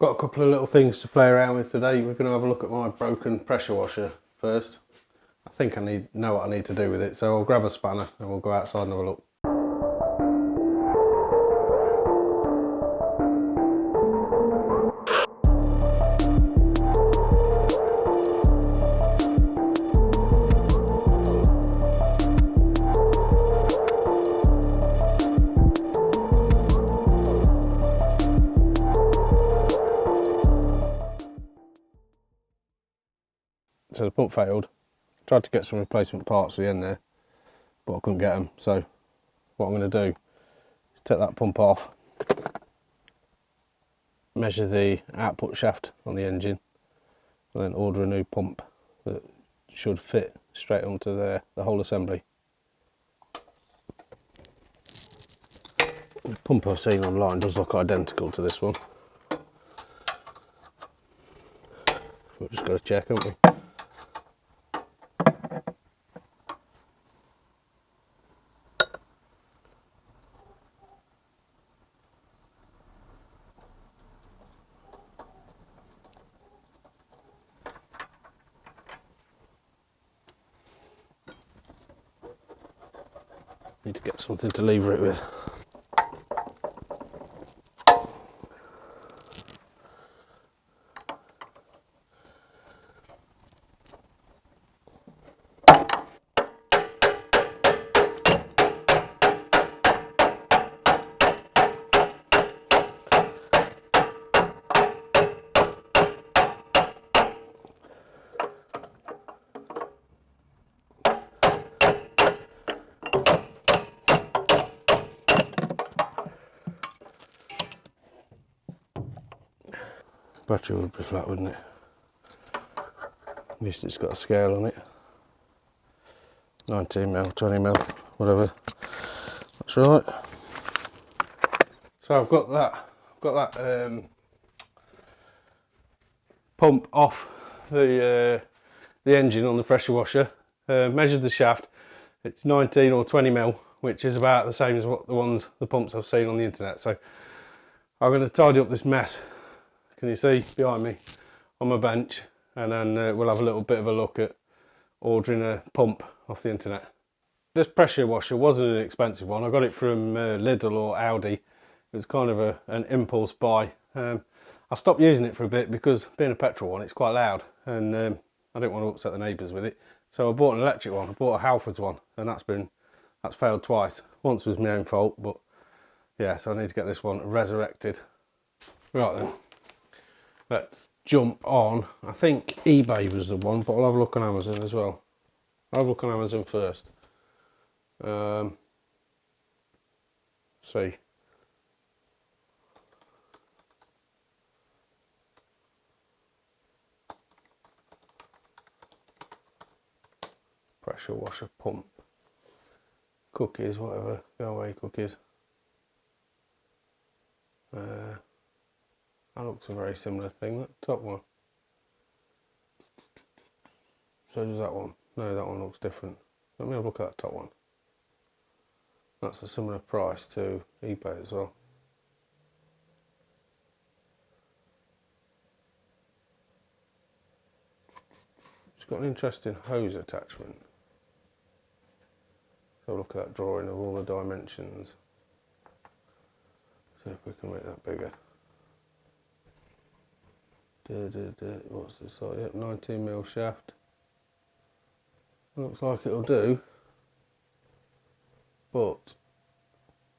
Got a couple of little things to play around with today. We're going to have a look at my broken pressure washer first. I think I know what I need to do with it, so I'll grab a spanner and we'll go outside and have a look. So the pump failed. Tried to get some replacement parts for the end there, but I couldn't get them. So what I'm going to do is take that pump off, measure the output shaft on the engine, and then order a new pump that should fit straight onto the whole assembly. The pump I've seen online does look identical to this one. We've just got to check, haven't we? Need to get something to lever it with. Battery would be flat, wouldn't it? At least it's got a scale on it. 19mm, 20mm, whatever. That's right. So I've got that pump off the engine on the pressure washer. Measured the shaft. It's 19 or 20mm, which is about the same as what the pumps I've seen on the internet. So I'm going to tidy up this mess. Can you see behind me on my bench, and then we'll have a little bit of a look at ordering a pump off the internet. This pressure washer wasn't an expensive one. I got it from Lidl or Aldi. It was kind of an impulse buy. I stopped using it for a bit because being a petrol one, it's quite loud, and I didn't want to upset the neighbours with it. So I bought an electric one. I bought a Halfords one, and that's failed twice. Once was my own fault, but yeah, so I need to get this one resurrected. Right then. Let's jump on. I think eBay was the one, but I'll have a look on Amazon as well. I'll have a look on Amazon first. See. Pressure washer pump. Cookies, whatever. Go away, cookies. That looks a very similar thing, that top one. So does that one. No, that one looks different. Let me have a look at that top one. That's a similar price to eBay as well. It's got an interesting hose attachment. So look at that drawing of all the dimensions. See if we can make that bigger. What's this like? Yep, 19mm shaft. Looks like it'll do, but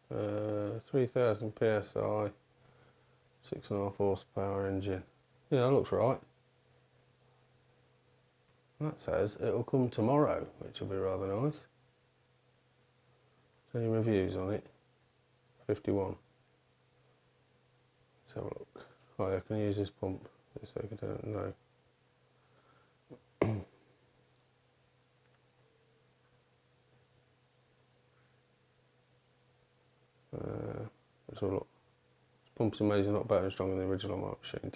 3000 psi, 6.5 horsepower engine. Yeah, that looks right. That says it'll come tomorrow, which will be rather nice. Any reviews on it? 51. Let's have a look. Oh yeah, can I use this pump? This second, I don't know. Let's have a look. This pump's amazing, a lot better and stronger than the original on my machine.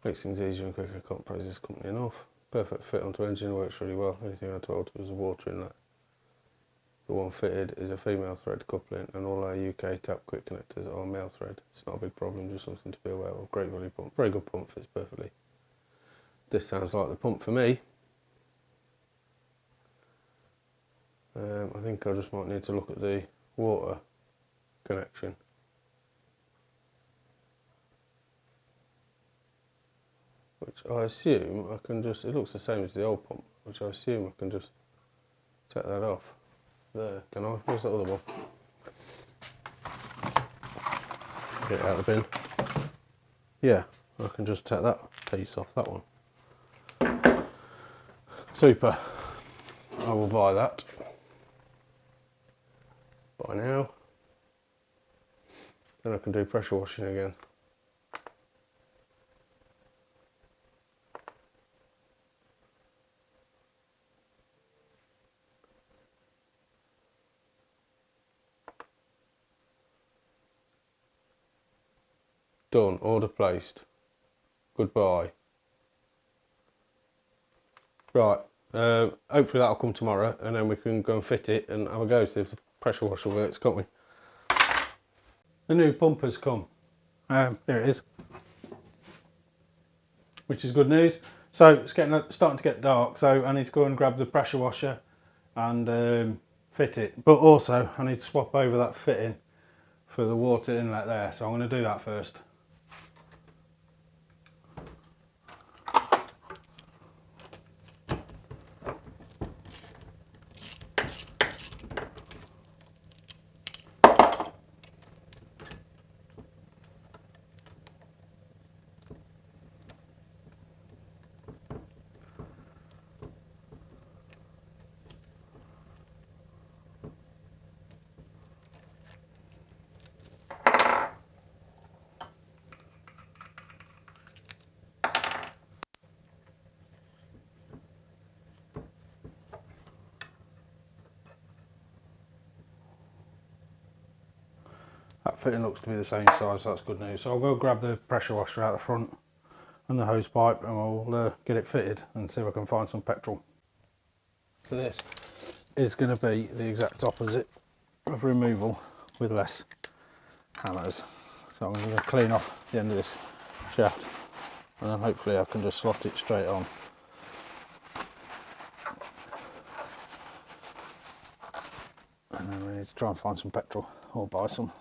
Makes things easier and quicker. I can't praise this company enough. Perfect fit onto engine, works really well. Anything I had to alter was the water in that. the one fitted is a female thread coupling, and all our UK tap quick connectors are male thread. It's not a big problem, just something to be aware of. Great value pump, very good pump, fits perfectly. This sounds like the pump for me. I think I just might need to look at the water connection. Which I assume I can just, it looks the same as the old pump, which I assume I can just take that off. There, can I? Where's that other one? Get it out of the bin. Yeah, I can just take that piece off, that one. Super. I will buy that. Buy now. Then I can do pressure washing again. Done, order placed. Goodbye. Right, hopefully that'll come tomorrow, and then we can go and fit it and have a go, see if the pressure washer works, can't we? The new pump has come. There it is. Which is good news. So it's starting to get dark, so I need to go and grab the pressure washer and fit it. But also I need to swap over that fitting for the water inlet there, so I'm going to do that first. That fitting looks to be the same size, so that's good news. So I'll go grab the pressure washer out the front and the hose pipe, and we'll get it fitted and see if I can find some petrol. So this is going to be the exact opposite of removal with less hammers. So I'm going to clean off the end of this shaft, and then hopefully I can just slot it straight on. And then we need to try and find some petrol or buy some.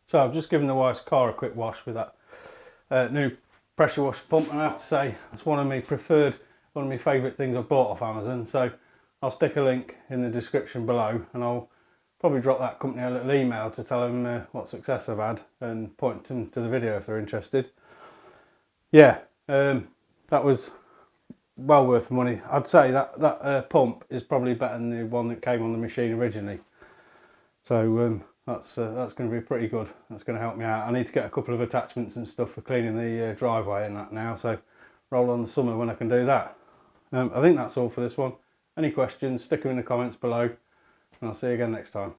So I've just given the wife's car a quick wash with that new pressure wash pump, and I have to say it's one of my favourite things I've bought off Amazon. So I'll stick a link in the description below, and I'll probably drop that company a little email to tell them what success I've had and point them to the video if they're interested. Yeah, that was well worth the money. I'd say that pump is probably better than the one that came on the machine originally. So that's going to be pretty good. That's going to help me out. I need to get a couple of attachments and stuff for cleaning the driveway and that now, so roll on the summer when I can do that. I think that's all for this one. Any questions, stick them in the comments below, and I'll see you again next time.